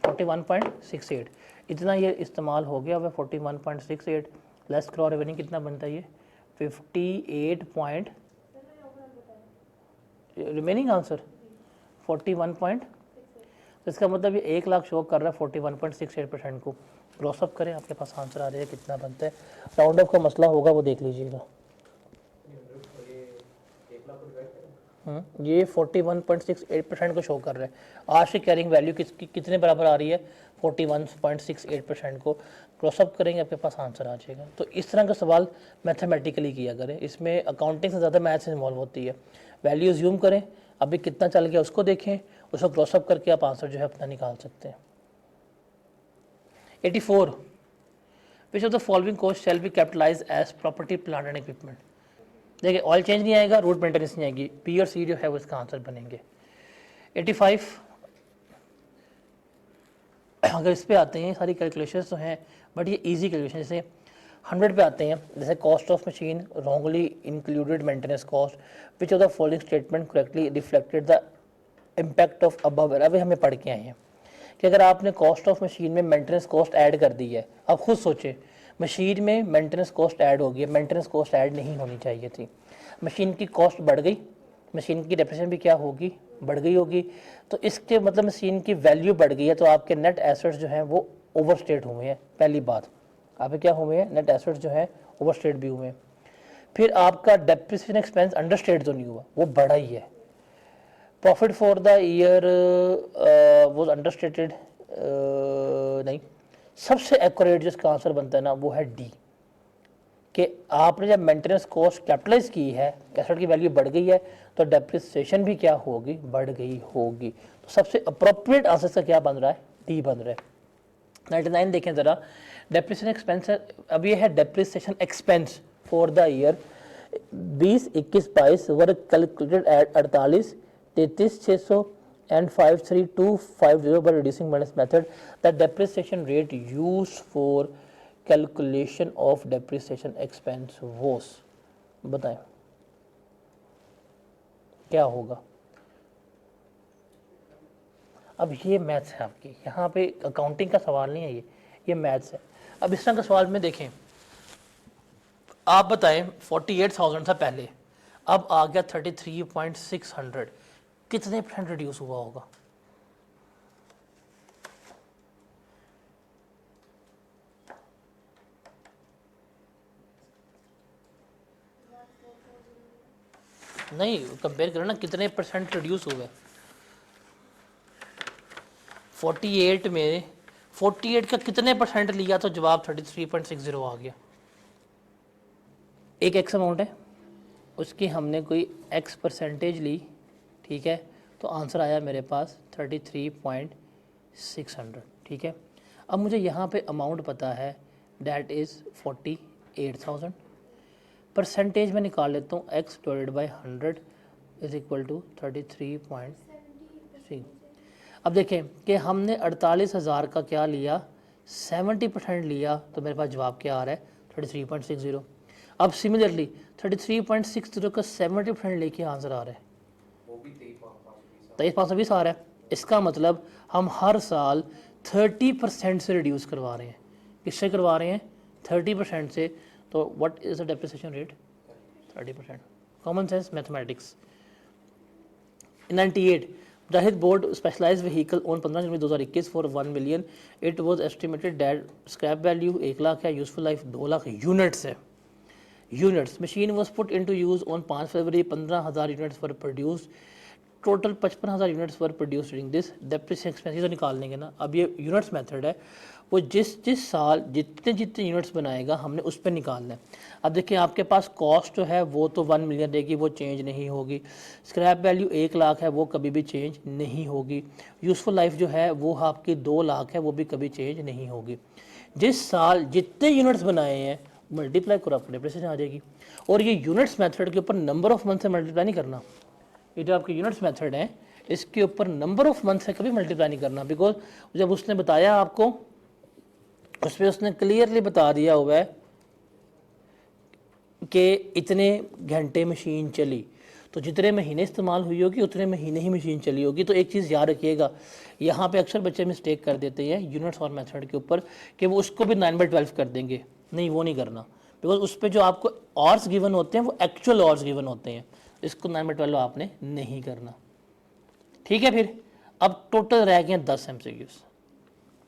41.68, इतना ये इस्तेमाल हो गया। वह 41.68 लेस करो रेवेन्यू कितना बनता है ये 58 पॉइंट रिमेनिंग आंसर 41 तो इसका मतलब ये 1 लाख शो कर रहा है 41.68% को। ग्रॉसअप करें, आपके पास आंसर आ रहा है कितना बनता है। राउंड अप का मसला होगा वो देख लीजिएगा। ये 41.68% को शो कर रहा है। आज की कैरिंग वैल्यू कितने बराबर आ रही है 41.68% को। क्रॉसअप करेंगे आपके पास आंसर आ जाएगा। तो इस तरह का सवाल मैथमेटिकली किया करें, इसमें अकाउंटिंग से ज़्यादा मैथ्स इन्वॉल्व होती है। वैल्यू ज़ूम करें, अभी कितना चल गया उसको देखें, उसको क्रॉसअप करके आप आंसर जो है अपना निकाल सकते हैं। 84 which of the following cost shall be capitalise as property plant and equipment. देखिए ऑयल चेंज नहीं आएगा, रूट मेंटेनेंस नहीं आएगी, पी और सी जो है वो इसका आंसर बनेंगे। 85 अगर इस पे आते हैं, सारी कैलकुलेशंस तो हैं बट ये इजी कैलकुलेशन। जैसे 100 पे आते हैं, जैसे cost of machine wrongly included maintenance cost which of the following statement correctly reflected the impact of above. अभी हमें पढ़ के आए हैं कि अगर आपने कॉस्ट ऑफ मशीन में मेंटेनेंस कॉस्ट ऐड कर दी है, अब खुद सोचें मशीन में मेंटेनेंस कॉस्ट ऐड हो गई है, मेंटेनेंस कॉस्ट ऐड नहीं होनी चाहिए थी, मशीन की कॉस्ट बढ़ गई, मशीन की डेप्रिसिएशन भी क्या होगी बढ़ गई होगी। तो इसके मतलब मशीन की वैल्यू बढ़ गई है, तो आपके नेट एसेट्स जो हैं वो ओवरस्टेट हुए हैं। पहली बात आपके क्या हुए हैं, नेट एसेट्स जो हैं ओवरस्टेट भी हुए हैं। फिर आपका डेप्रिसिएशन एक्सपेंस अंडरस्टेट तो नहीं हुआ, वो बढ़ा ही है। प्रॉफिट फॉर द ईयर वो अंडरस्टेटेड नहीं, सबसे एक्यूरेट जिसका आंसर बनता है ना वो है डी, कि आपने जब मेंटेनेंस कॉस्ट कैपिटलाइज की है, एसेट की वैल्यू बढ़ गई है, तो डेप्रिसिएशन भी क्या होगी बढ़ गई होगी। तो सबसे अप्रोप्रिएट आंसर का क्या बन रहा है डी बन रहा है। 99 देखें ज़रा, डेप्रिसिएशन एक्सपेंस, अब ये है depreciation expense for the year 20 21 22 were calculated at 48 33 600 and 53250 by reducing minus method. The depreciation rate used for calculation of depreciation expense was, बताएं क्या होगा। अब ये मैथ्स है आपकी, यहाँ पे अकाउंटिंग का सवाल नहीं है, ये मैथ्स है। अब इस तरह का सवाल में देखें, आप बताएं 48,000 था पहले, अब आ गया 33,600, कितने % रिड्यूस हुआ होगा। नहीं कंपेयर करो ना, कितने % रिड्यूस हुए। 48 में 48 का कितने % लिया तो जवाब 33.60 आ गया। एक एक्स अमाउंट है, उसकी हमने कोई एक्स % ली, ठीक है, तो आंसर आया मेरे पास 33.600, ठीक है। अब मुझे यहाँ पे अमाउंट पता है डैट इज़ 48,000, परसेंटेज में निकाल लेता हूँ x divided by 100 is equal to 33.6। अब देखें कि हमने 48,000 का क्या लिया 70% लिया, तो मेरे पास जवाब क्या आ रहा है 33.60। अब सिमिलरली 33.60 का 70% लेके आंसर आ रहा है 23,520 आ रहा है। इसका मतलब हम हर साल 30% से रिड्यूस करवा रहे हैं। किससे करवा रहे हैं 30% से। तो what is the depreciation rate 30%। Common sense mathematics. 98 Zahid bought specialised vehicle on 15 January 2021 for 1 million. It was estimated that scrap value 1 lakh है, यूजफुल लाइफ 2 लाख यूनिट्स है। Units machine was put into use on 5 February 15,000 units were produced, total 55,000 units were produce during this. Depreciation expense तो निकाल लेंगे ना। अब ये units method है, वो जिस साल जितने यूनिट्स बनाएगा हमने उस पर निकालना है। अब देखिए आपके पास कॉस्ट जो है वो तो 1 मिलियन रहेगी, वो चेंज नहीं होगी। स्क्रैप वैल्यू 1 लाख है, वो कभी भी चेंज नहीं होगी। यूजफुल लाइफ जो है वो आपकी 2 लाख है, वो भी कभी चेंज नहीं होगी। जिस साल जितने यूनिट्स बनाए हैं मल्टीप्लाई करो, आपको डेप्रिसिएशन आ जाएगी। और ये यूनिट्स मेथड के ऊपर नंबर ऑफ मंथ से मल्टीप्लाई नहीं करना। ये जो आपके यूनिट्स मेथड है इसके ऊपर नंबर ऑफ मंथ से कभी मल्टीप्लाई नहीं करना, बिकॉज जब उसने बताया आपको उस पर उसने क्लियरली बता दिया हुआ है कि इतने घंटे मशीन चली, तो जितने महीने इस्तेमाल हुई होगी उतने महीने ही मशीन चली होगी। तो एक चीज़ याद रखिएगा, यहाँ पे अक्सर बच्चे मिस्टेक कर देते हैं यूनिट्स और मेथड के ऊपर कि वो उसको भी 9/12 कर देंगे। नहीं, वो नहीं करना, बिकॉज उस पर जो आपको आवर्स गिवन होते हैं वो एक्चुअल आवर्स गिवन होते हैं, इसको 9/12 आपने नहीं करना। ठीक है, फिर अब टोटल रह गए 10 MCQs।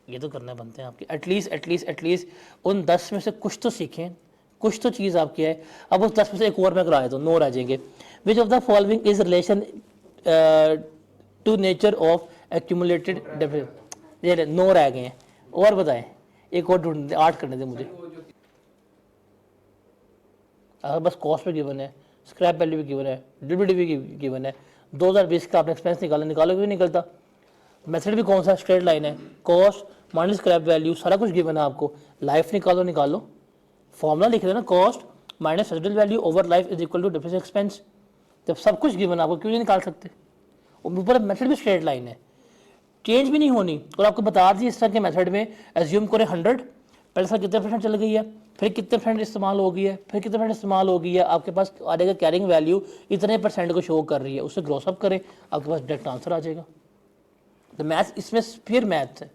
ये तो करना बनते हैं आपके, एटलीस्ट उन 10 में से कुछ तो सीखें, कुछ तो चीज़ आपकी है। अब उस 10 में से एक और मैं कराया तो 9 रह जाएंगे। Which of the following is relation to nature of accumulated deficit. ये 9 रह गए हैं, और बताएं, एक और ढूंढ 8 करने दें मुझे। अगर बस कॉस्ट पे गिवन है, स्क्रैप वैल्यू भी गिवन है, डब्ल्यूडीवी गिवन है, 2020 का आपने एक्सपेंस निकालोगे भी निकलता। मेथड भी कौन सा, स्ट्रेट लाइन है, कॉस्ट माइनस स्क्रैप वैल्यू, सारा कुछ गिवन है आपको। लाइफ निकालो, फॉर्मूला लिख देना, cost minus residual value over life is equal to depreciation expense. जब सब कुछ गिवन आपको क्यों नहीं निकाल सकते। ऊपर मेथड भी स्ट्रेट लाइन है, चेंज भी नहीं होनी। और आपको बता दी इस तरह के मेथड में एज्यूम करें 100, पहले साल कितने % चल गई है, फिर कितने % इस्तेमाल हो गई है, फिर कितने % इस्तेमाल हो गई है, आपके पास आ जाएगा कैरिंग वैल्यू इतने % को शो कर रही है, उससे ग्रॉस अप करें, आपके पास डायरेक्ट आंसर आ जाएगा। तो मैथ इसमें फिर मैथ है,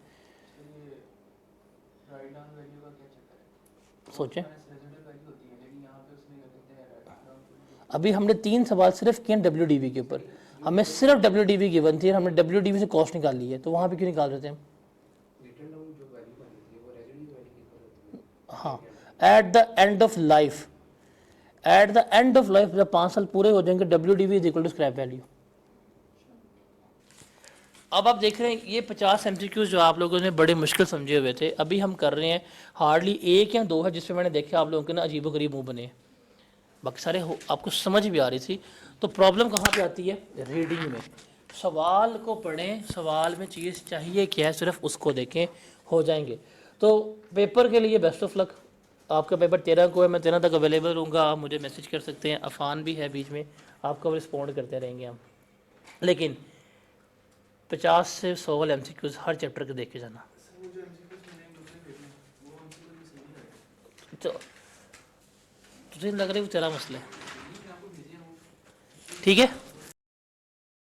सोचें। अभी हमने 3 सवाल सिर्फ किए डब्ल्यूडीवी के ऊपर, हमें सिर्फ डब्ल्यूडीवी गिवन थी, हमने डब्ल्यूडीवी से कॉस्ट निकाली है, तो वहाँ पे क्यों निकाल रहे थे हम। हाँ, at the end of life, जब 5 साल पूरे हो जाएंगे, WDV is equal to scrap value. अब आप देख रहे हैं ये 50 MCQs जो आप लोगों ने बड़े मुश्किल समझे हुए थे, अभी हम कर रहे हैं हार्डली 1 या 2 है जिसमें मैंने देखा आप लोगों के ना अजीबो गरीब मुँह बने, बाकी सारे आपको समझ भी आ रही थी। तो प्रॉब्लम कहाँ पे आती है, रीडिंग में। सवाल को पढ़ें, सवाल में चीज़ चाहिए क्या है, सिर्फ उसको देखें, हो जाएंगे। तो पेपर के लिए बेस्ट ऑफ लक। आपका पेपर 13 को है, मैं 13 तक अवेलेबल रहूँगा, आप मुझे मैसेज कर सकते हैं, अफान भी है बीच में, आपको रिस्पॉन्ड करते रहेंगे हम। लेकिन 50 से 100 वाले MCQs हर चैप्टर के देखे जाना। तो तुझे लग रहा है वो तेरा मसला है, ठीक है।